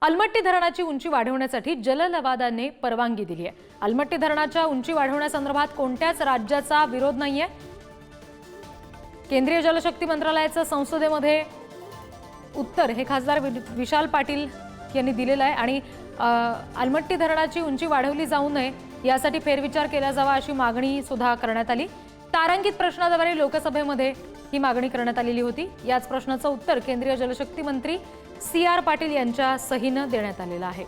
अलमट्टी धरणाची उंची वाढवण्यासाठी जललवादाने परवानगी दिली आहे। अलमट्टी धरणाच्या उंची वाढवण्यासंदर्भात कोणत्याच राज्याचा विरोध नाहीये। केंद्रीय जलशक्ती मंत्रालयाचं संसदेमध्ये उत्तर हे खासदार विशाल पाटील यांनी दिलेलं आहे आणि अलमट्टी धरणाची उंची वाढवली जाऊ नये यासाठी फेरविचार केला जावा अशी मागणी सुद्धा करण्यात आली। तारांकित प्रश्नाद्वारे लोकसभेमध्ये ही मागणी करण्यात आलेली होती। याच प्रश्नाचं उत्तर केंद्रीय जलशक्ती मंत्री CR पाटील यांच्या सहीने देण्यात आलेलं आहे।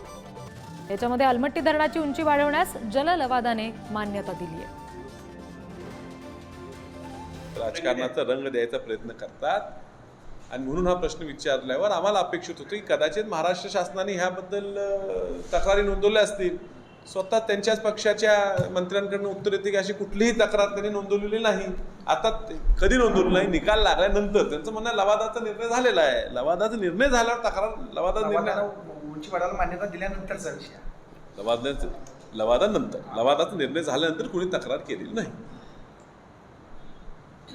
याच्यामध्ये अलमट्टी धरणाची उंची वाढवण्यास जललवादाने मान्यता दिली आहे। राजकारणाचा रंग द्यायचा प्रयत्न करतात आणि म्हणून हा प्रश्न विचारल्यावर आम्हाला अपेक्षित होतं की कदाचित महाराष्ट्र शासनाने ह्याबद्दल तक्रारी नोंदवल्या असतील। स्वतः त्यांच्याच पक्षाच्या मंत्र्यांकडून उत्तर येते की अशी कुठलीही तक्रार त्यांनी नोंदवलेली नाही। आता कधी नोंदवली नाही, निकाल लागल्यानंतर त्यांचं म्हणणं लवादाचा निर्णय झालेला आहे। लवादाचा निर्णय झाल्यावर तक्रार लवादाचा निर्णय उंची वाढायला मान्यता दिल्यानंतरचा विषय लवादाचा निर्णय झाल्यानंतर कोणी तक्रार केलेली नाही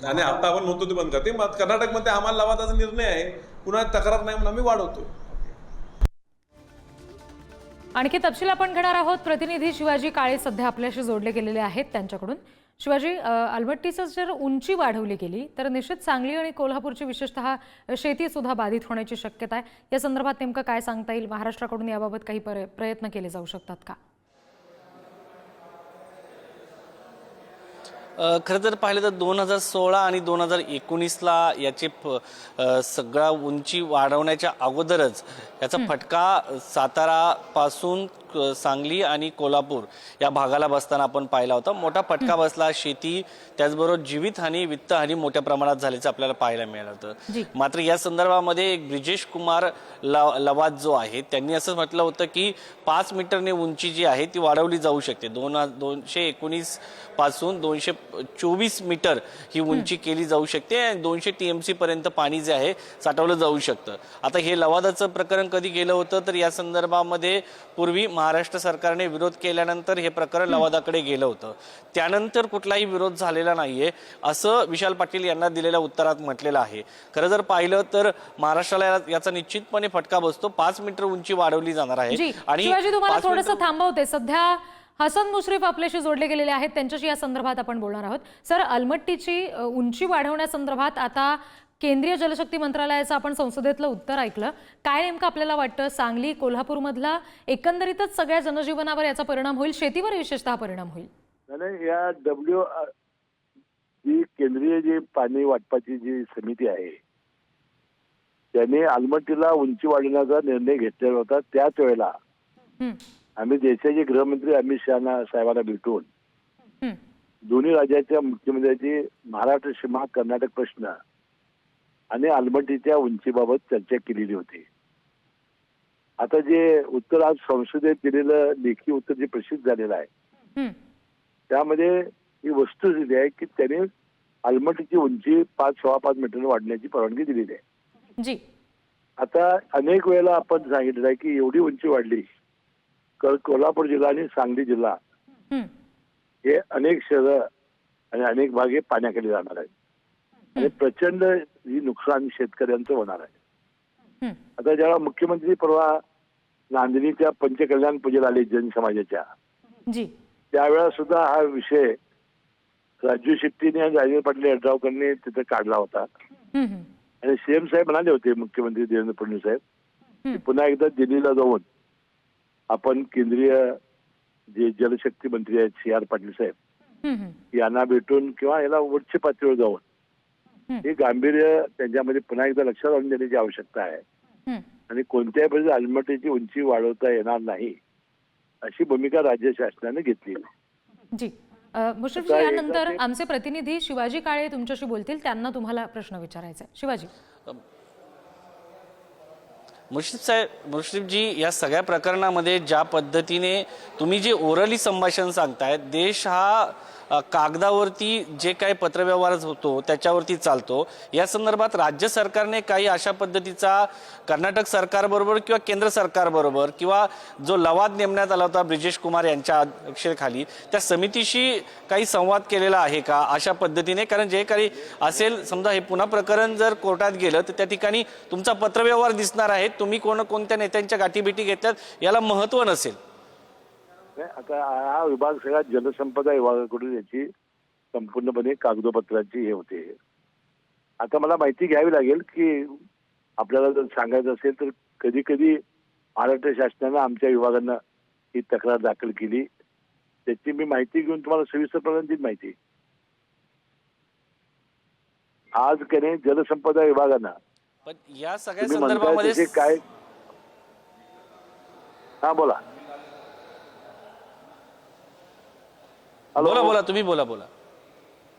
आणि आता आपण म्हणतो ते बंद करते। कर्नाटकमध्ये आम्हाला लवादाचा निर्णय आहे, पुन्हा तक्रार नाही म्हणून आम्ही वाढवतोय। आणखी तपशील आपण घेणार आहोत। प्रतिनिधी शिवाजी काळे सध्या आपल्याशी जोडले गेलेले आहेत त्यांच्याकडून। शिवाजी, अलमट्टीचं जर उंची वाढवली गेली तर निश्चित सांगली आणि कोल्हापूरची विशेषतः शेती सुद्धा बाधित होण्याची शक्यता आहे। या संदर्भात नेमकं काय सांगता येईल? महाराष्ट्राकडून याबाबत काही प्रयत्न केले जाऊ शकतात का? खरं तर पाहिलं तर 2016 आणि 2019ला याची सगळा उंची वाढवण्याच्या अगोदरच याचा फटका सातारापासून सांगली आणि कोल्हापूर या भागाला बसताना आपण पाहिला होता। मोठा फटका बसला, शेती त्याचबरोबर जीवितहानी, वित्तहानी मोठ्या प्रमाणात झाल्याचं आपल्याला पाहायला मिळालं होतं। मात्र या संदर्भामध्ये एक ब्रिजेश कुमार लवाद जो आहे त्यांनी असं म्हटलं होतं की 5 मीटरने उंची जी आहे ती वाढवली जाऊ शकते। 219 पासून 224 मीटर ही उंची केली जाऊ शकते आणि 200 TMC पर्यंत पाणी जे आहे साठवलं जाऊ शकतं। आता हे लवादाचं प्रकरण कधी गेलं होतं तर या संदर्भामध्ये पूर्वी महाराष्ट्र सरकारने विरोध केल्यानंतर हे प्रकरण लवादाकडे गेलं होतं। त्यानंतर कुठलाही विरोध झालेला नाहीये असं विशाल पाटील यांना दिलेल्या उत्तरात म्हटलेलं आहे। खरं जर पाहिलं तर महाराष्ट्राला याचा निश्चितपणे फटका बसतो। 5 मीटर उंची वाढवली जाणार आहे। आणि शिवाजी, तुम्हाला थोडंसं थांबवते। सध्या हसन मुश्रीफ आपल्याशी जोडले गेलेले आहेत, त्यांच्याशी या संदर्भात आपण बोलणार आहोत। सर, अलमट्टीची उंची वाढवण्यासंदर्भात आता केंद्रीय जलशक्ती मंत्रालयाचं आपण संसदेतलं उत्तर ऐकलं। काय नेमकं आपल्याला वाटतं? सांगली कोल्हापूरमधला एकंदरीतच सगळ्या जनजीवनावर याचा परिणाम होईल, शेतीवर विशेषतः परिणाम होईल? नाही, या जी केंद्रीय जी पाणी वाटपाची जी समिती आहे त्याने अलमट्टीला उंची वाढवण्याचा निर्णय घेतलेला होता। त्याच वेळेला आम्ही देशाचे गृहमंत्री अमित शहा साहेबांना भेटून दोन्ही राज्याच्या मुख्यमंत्र्यांची महाराष्ट्र सीमा कर्नाटक प्रश्न आणि अलमट्टीच्या उंचीबाबत चर्चा केलेली होती। आता जे उत्तर आज संसदेत दिलेलं लेखी उत्तर जे प्रसिद्ध झालेलं आहे त्यामध्ये ही वस्तुस्थिती आहे की त्याने अलमट्टीची उंची 5.5 मीटर वाढण्याची परवानगी दिलेली आहे। आता अनेक वेळेला आपण सांगितलं आहे की एवढी उंची वाढली कोल्हापूर जिल्हा आणि सांगली जिल्हा हे अनेक शहरं आणि अनेक भाग हे पाण्याखाली जाणार आहेत आणि प्रचंड ही नुकसान शेतकऱ्यांचं होणार आहे। आता जेव्हा मुख्यमंत्री परवा नांदणीच्या पंचकल्याण पूजेला आले जैन समाजाच्या, त्यावेळेला सुद्धा हा विषय राजू शेट्टीने आणि राजेंद्र पाटील यड्रावकरने तिथे काढला होता आणि CM साहेब म्हणाले होते, मुख्यमंत्री देवेंद्र फडणवीस साहेब, पुन्हा एकदा दिल्लीला जाऊन आपण केंद्रीय जे जलशक्ती मंत्री आहेत CR पाटील साहेब यांना भेटून किंवा याला उच्च पातळीवर जाऊन हे गांभीर्य त्यांच्यामध्ये पुन्हा एकदा लक्षात आणून देण्याची आवश्यकता आहे आणि कोणत्याही परिस्थितीत अलमट्टीची उंची वाढवता येणार नाही अशी भूमिका राज्य शासनाने घेतली आहे। मुश्रीफ, यानंतर आमचे प्रतिनिधी शिवाजी काळे तुमच्याशी बोलतील, त्यांना तुम्हाला प्रश्न विचारायचा आहे। शिवाजी. मुश्रीफजी, या सगळ्या प्रकरणामध्ये ज्या पद्धतीने तुम्ही जे ओरली संभाषण सांगताय, देश हा कागदावरती जे काही पत्रव्यवहार होतो त्याच्यावरती चालतो, या संदर्भात राज्य सरकारने काही अशा पद्धतीचा कर्नाटक सरकारबरोबर किंवा केंद्र सरकारबरोबर किंवा जो लवाद नेमण्यात आला होता ब्रिजेश कुमार यांच्या अध्यक्षतेखाली त्या समितीशी काही संवाद केलेला आहे का अशा पद्धतीने? कारण जे काही असेल, समजा हे पुन्हा प्रकरण जर कोर्टात गेलं तर त्या ठिकाणी तुमचा पत्रव्यवहार दिसणार आहे, तुम्ही कोणत्या नेत्यांच्या गाठीभेटी घेतल्यात याला महत्त्व नसेल. आता हा विभाग सगळा जलसंपदा विभागाकडून याची संपूर्णपणे कागदोपत्रांची हे होते. आता मला माहिती घ्यावी लागेल की आपल्याला जर सांगायचं असेल तर कधी कधी महाराष्ट्र शासनानं आमच्या विभागांना ही तक्रार दाखल केली, त्याची मी माहिती घेऊन तुम्हाला सविस्तरपणे देईन माहिती. आज कने जलसंपदा विभागानं पण या सगळ्या तुम्ही म्हणताय संदर्भामध्ये तसे काय, हा बोला. बोला तुम्ही बोला.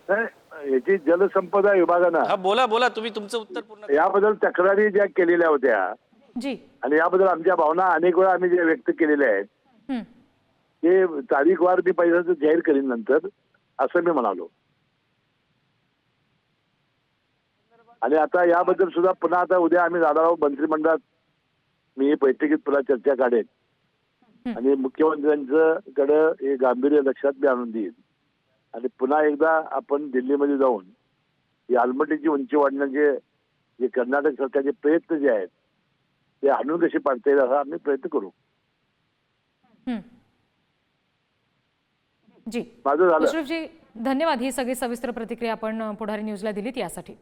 नाही, याची जलसंपदा विभागानं हा बोला तुम्ही तुमचं उत्तर पूर्ण. याबद्दल तक्रारी ज्या केलेल्या होत्या जी. आणि याबद्दल आमच्या भावना अनेक वेळा आम्ही ज्या व्यक्त केलेल्या आहेत हं. ते तारीखवार मी पहिल्यांदा जाहीर करीन नंतर, असं मी म्हणालो. आणि आता याबद्दल सुद्धा पुन्हा आता उद्या आम्ही जाणार आहोत मंत्रिमंडळात. मी बैठकीत पुन्हा चर्चा काढेन आणि मुख्यमंत्र्यांचं कडे हे गांभीर्य लक्षात मी आणून देईन आणि पुन्हा एकदा आपण दिल्लीमध्ये जाऊन ही आलमट्टीची उंची वाढण्याचे जे कर्नाटक सरकारचे प्रयत्न जे आहेत ते आणून कसे पाडता येईल असा आम्ही प्रयत्न करू. जी. माझं झालं. मुश्रीफजी, धन्यवाद. ही सगळी सविस्तर प्रतिक्रिया आपण पुढारी न्यूजला दिलीत यासाठी.